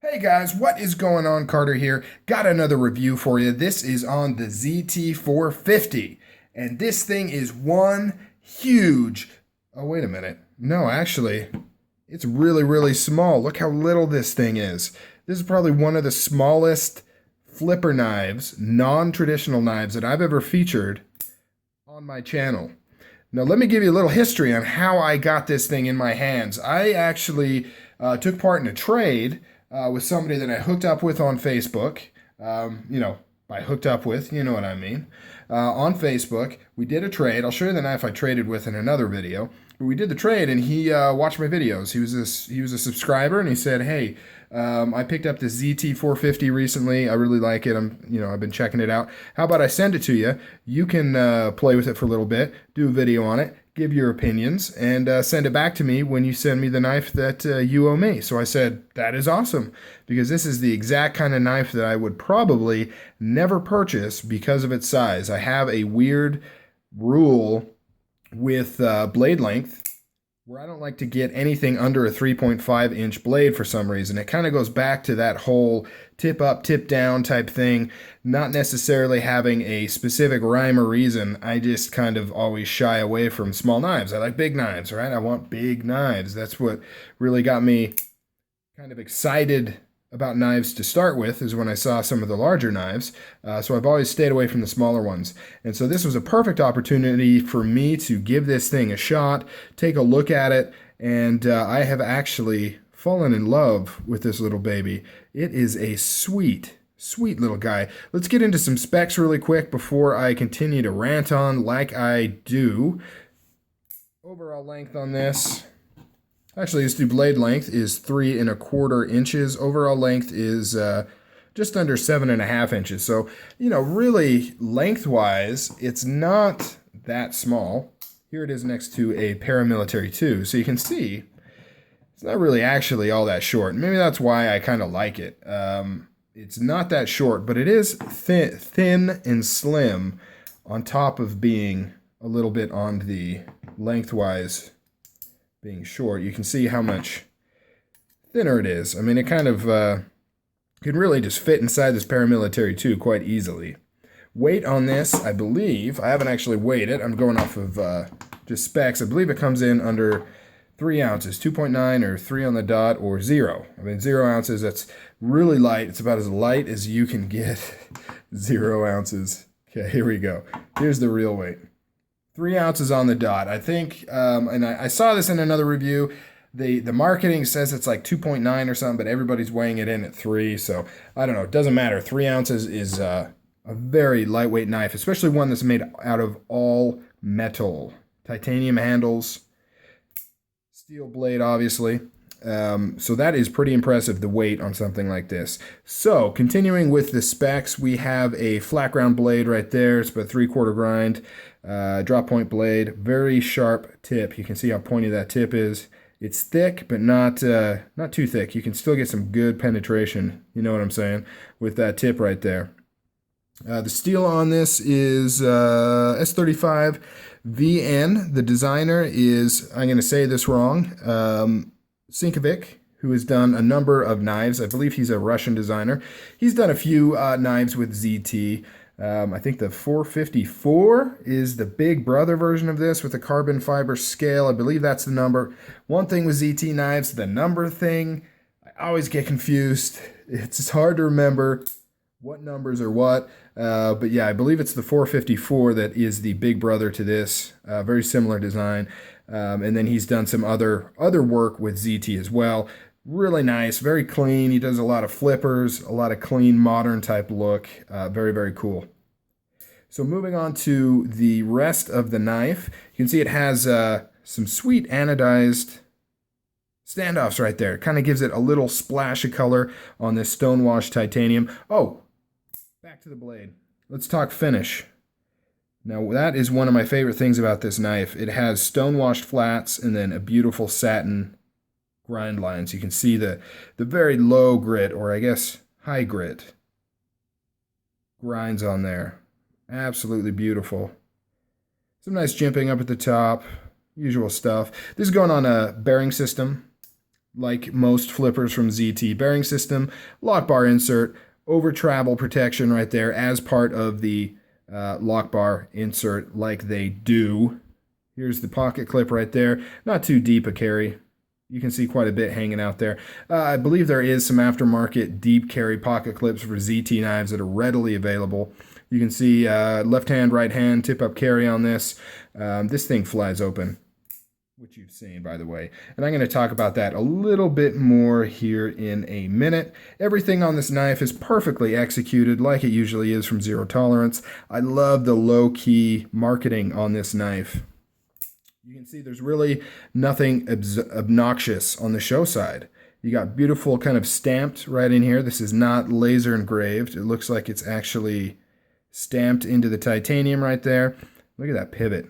Hey guys, what is going on? Carter here. Got another review for you. This is on the ZT450. And this thing is one huge... Oh, wait a minute. No, actually, it's really, really small. Look how little this thing is. This is probably one of the smallest flipper knives, non-traditional knives that I've ever featured on my channel. Now, let me give you a little history on how I got this thing in my hands. I actually took part in a trade with somebody that I hooked up with on Facebook. By hooked up with, you know what I mean. On Facebook, we did a trade. I'll show you the knife I traded with in another video. But we did the trade, and he watched my videos. He was a subscriber, and he said, "Hey, I picked up this ZT450 recently. I really like it. I've been checking it out. How about I send it to you? You can play with it for a little bit, do a video on it, give your opinions, and send it back to me when you send me the knife that you owe me." So I said, that is awesome, because this is the exact kind of knife that I would probably never purchase because of its size. I have a weird rule with blade length where I don't like to get anything under a 3.5 inch blade for some reason. It kind of goes back to that whole tip up, tip down type thing, not necessarily having a specific rhyme or reason. I just kind of always shy away from small knives. I like big knives, right? I want big knives. That's what really got me kind of excited about knives to start with, is when I saw some of the larger knives. So I've always stayed away from the smaller ones. And so this was a perfect opportunity for me to give this thing a shot, take a look at it, and I have actually fallen in love with this little baby. It is a sweet, sweet little guy. Let's get into some specs really quick before I continue to rant on like I do. Overall length on this... Actually, this blade length is 3¼ inches. Overall length is just under 7½ inches. So, really lengthwise, it's not that small. Here it is next to a paramilitary 2. So you can see it's not really actually all that short. Maybe that's why I kind of like it. It's not that short, but it is thin and slim on top of being a little bit on the lengthwise being short. You can see how much thinner it is. I mean, it kind of can really just fit inside this paramilitary 2 quite easily. Weight on this, I believe, I haven't actually weighed it. I'm going off of just specs. I believe it comes in under 3 ounces, 2.9 or 3 on the dot, or 0. I mean, 0 ounces, that's really light. It's about as light as you can get. 0 ounces. Okay, here we go. Here's the real weight. 3 ounces on the dot. I think, and I saw this in another review, the marketing says it's like 2.9 or something, but everybody's weighing it in at 3, so I don't know. It doesn't matter. 3 ounces is a very lightweight knife, especially one that's made out of all metal. Titanium handles, steel blade, obviously. So that is pretty impressive, the weight on something like this. So, continuing with the specs, we have a flat ground blade right there. It's about 3/4 grind. Drop point blade, very sharp tip. You can see how pointy that tip is. It's thick, but not too thick. You can still get some good penetration, you know what I'm saying, with that tip right there. The steel on this is S35 VN. The designer is, I'm going to say this wrong, Sinkevich, who has done a number of knives. I believe he's a Russian designer. He's done a few knives with ZT. I think the 454 is the big brother version of this with a carbon fiber scale. I believe that's the number. One thing with ZT knives, the number thing, I always get confused. It's hard to remember what numbers are what. But yeah, I believe it's the 454 that is the big brother to this. Very similar design. And then he's done some other work with ZT as well. Really nice, very clean. He does a lot of flippers, a lot of clean, modern type look. Very, very cool. So moving on to the rest of the knife, you can see it has some sweet anodized standoffs right there. It kind of gives it a little splash of color on this stonewashed titanium. Oh, back to the blade. Let's talk finish. Now, that is one of my favorite things about this knife. It has stonewashed flats and then a beautiful satin grind lines. You can see the very low grit, or I guess high grit grinds on there. Absolutely beautiful. Some nice jimping up at the top, usual stuff. This is going on a bearing system. like most flippers from ZT bearing system, lock bar insert, over travel protection right there as part of the lock bar insert like they do. Here's the pocket clip right there. Not too deep a carry. You can see quite a bit hanging out there. I believe there is some aftermarket deep carry pocket clips for ZT knives that are readily available. You can see left hand, right hand, tip up carry on this. This thing flies open, which you've seen, by the way. And I'm going to talk about that a little bit more here in a minute. Everything on this knife is perfectly executed like it usually is from Zero Tolerance. I love the low-key marketing on this knife. You can see there's really nothing obnoxious on the show side. You got beautiful kind of stamped right in here. This is not laser engraved. It looks like it's actually stamped into the titanium right there. Look at that pivot.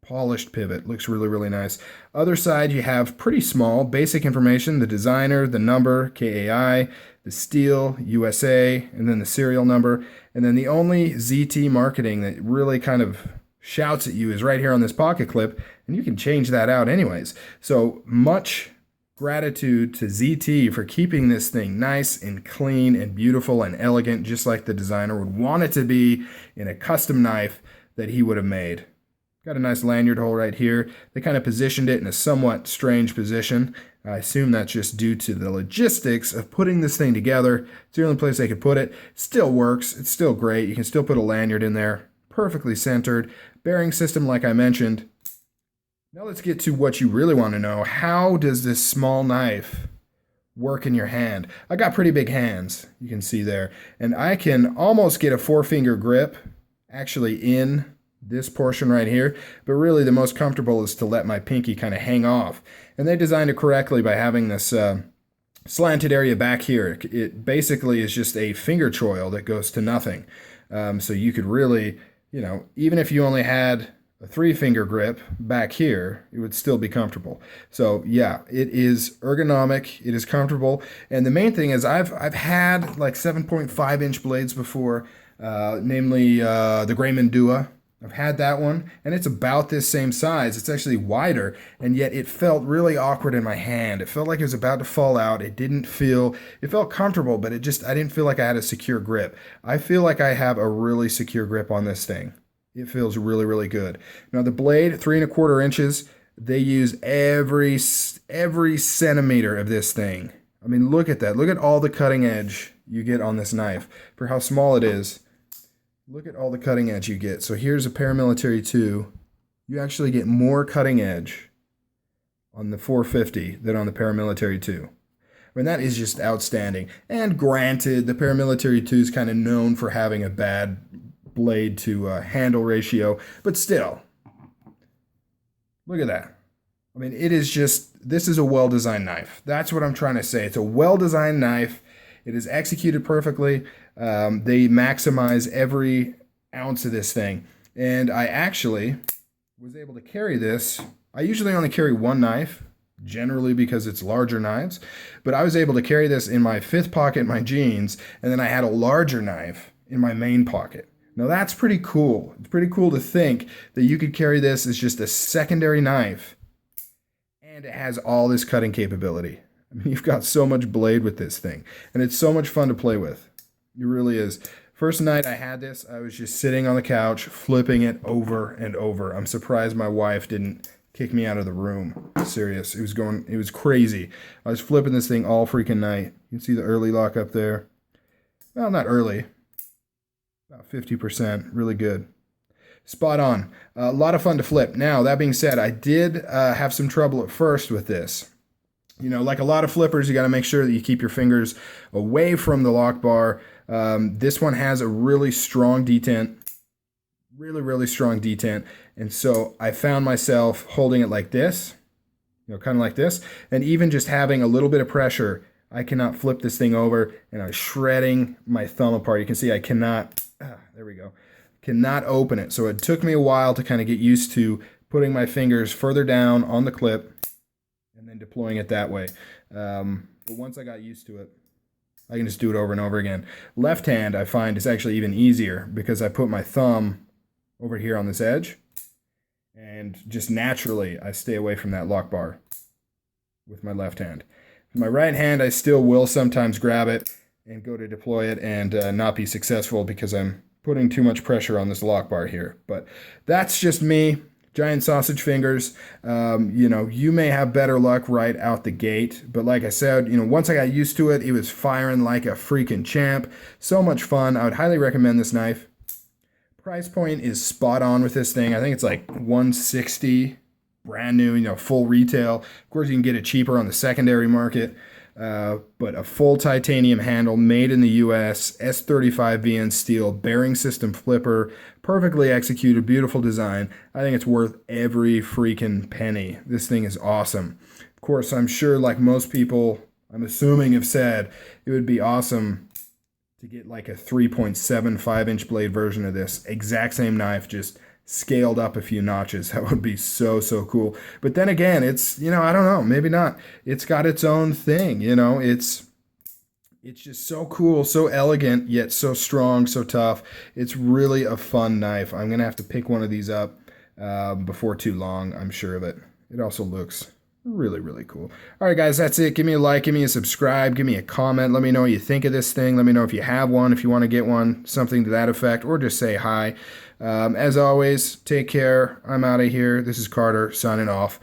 Polished pivot. Looks really, really nice. Other side, you have pretty small basic information. The designer, the number, KAI, the steel, USA, and then the serial number. And then the only ZT marketing that really kind of shouts at you is right here on this pocket clip, and you can change that out anyways. So much gratitude to ZT for keeping this thing nice and clean and beautiful and elegant, just like the designer would want it to be in a custom knife that he would have made. Got a nice lanyard hole right here. They kind of positioned it in a somewhat strange position. I assume that's just due to the logistics of putting this thing together. It's the only place they could put it. Still works. It's still great. You can still put a lanyard in there. Perfectly centered. Bearing system, like I mentioned. Now let's get to what you really want to know. How does this small knife work in your hand? I got pretty big hands, you can see there. And I can almost get a 4-finger grip actually in this portion right here. But really the most comfortable is to let my pinky kind of hang off. And they designed it correctly by having this slanted area back here. It basically is just a finger choil that goes to nothing. So you could really, you know, even if you only had a 3-finger grip back here, it would still be comfortable. So yeah, it is ergonomic, it is comfortable, and the main thing is I've had like 7.5-inch blades before, namely the Grayman Dua. I've had that one, and it's about this same size. It's actually wider, and yet it felt really awkward in my hand. It felt like it was about to fall out. It felt comfortable, but I didn't feel like I had a secure grip. I feel like I have a really secure grip on this thing. It feels really, really good. Now the blade, 3¼ inches, they use every centimeter of this thing. I mean, look at that. Look at all the cutting edge you get on this knife. For how small it is, look at all the cutting edge you get. So here's a Paramilitary 2. You actually get more cutting edge on the 450 than on the Paramilitary 2. I mean, that is just outstanding. And granted, the Paramilitary 2 is kind of known for having a bad blade to handle ratio, but still, look at that. I mean, this is a well-designed knife. That's what I'm trying to say. It's a well-designed knife. It is executed perfectly. They maximize every ounce of this thing. And I actually was able to carry this. I usually only carry one knife, generally because it's larger knives, but I was able to carry this in my 5th pocket in my jeans, and then I had a larger knife in my main pocket. Now that's pretty cool. It's pretty cool to think that you could carry this as just a secondary knife and it has all this cutting capability. I mean, you've got so much blade with this thing, and it's so much fun to play with. It really is. First night I had this, I was just sitting on the couch, flipping it over and over. I'm surprised my wife didn't kick me out of the room. Serious. It was crazy. I was flipping this thing all freaking night. You can see the early lock up there. Well, not early. About 50%, really good. Spot on. A lot of fun to flip. Now, that being said, I did have some trouble at first with this. You know, like a lot of flippers, you got to make sure that you keep your fingers away from the lock bar. This one has a really strong detent. Really, really strong detent. And so I found myself holding it like this, you know, kind of like this. And even just having a little bit of pressure, I cannot flip this thing over, and I'm shredding my thumb apart. You can see I cannot, there we go, cannot open it. So it took me a while to kind of get used to putting my fingers further down on the clip and then deploying it that way. But once I got used to it, I can just do it over and over again. Left hand, I find, is actually even easier because I put my thumb over here on this edge, and just naturally I stay away from that lock bar with my left hand. My right hand, I still will sometimes grab it and go to deploy it and not be successful because I'm putting too much pressure on this lock bar here. But that's just me. Giant sausage fingers. You know, you may have better luck right out the gate. But like I said, you know, once I got used to it, it was firing like a freaking champ. So much fun. I would highly recommend this knife. Price point is spot on with this thing. I think it's like $160, brand new, you know, full retail. Of course, you can get it cheaper on the secondary market. But a full titanium handle made in the US, S35 VN steel, bearing system flipper, perfectly executed, beautiful design. I think it's worth every freaking penny. This thing is awesome. Of course, I'm sure like most people, I'm assuming have said, it would be awesome to get like a 3.75 inch blade version of this. Exact same knife, just scaled up a few notches. That would be so cool. But then again, it's, you know, I don't know, maybe not. It's got its own thing, you know. It's just so cool, so elegant, yet so strong, so tough. It's really a fun knife. I'm gonna have to pick one of these up before too long, I'm sure of it. It also looks really cool. All right, guys, that's it. Give me a like, give me a subscribe, give me a comment. Let me know what you think of this thing. Let me know if you have one, if you want to get one, something to that effect, or just say hi. As always, take care. I'm out of here. This is Carter signing off.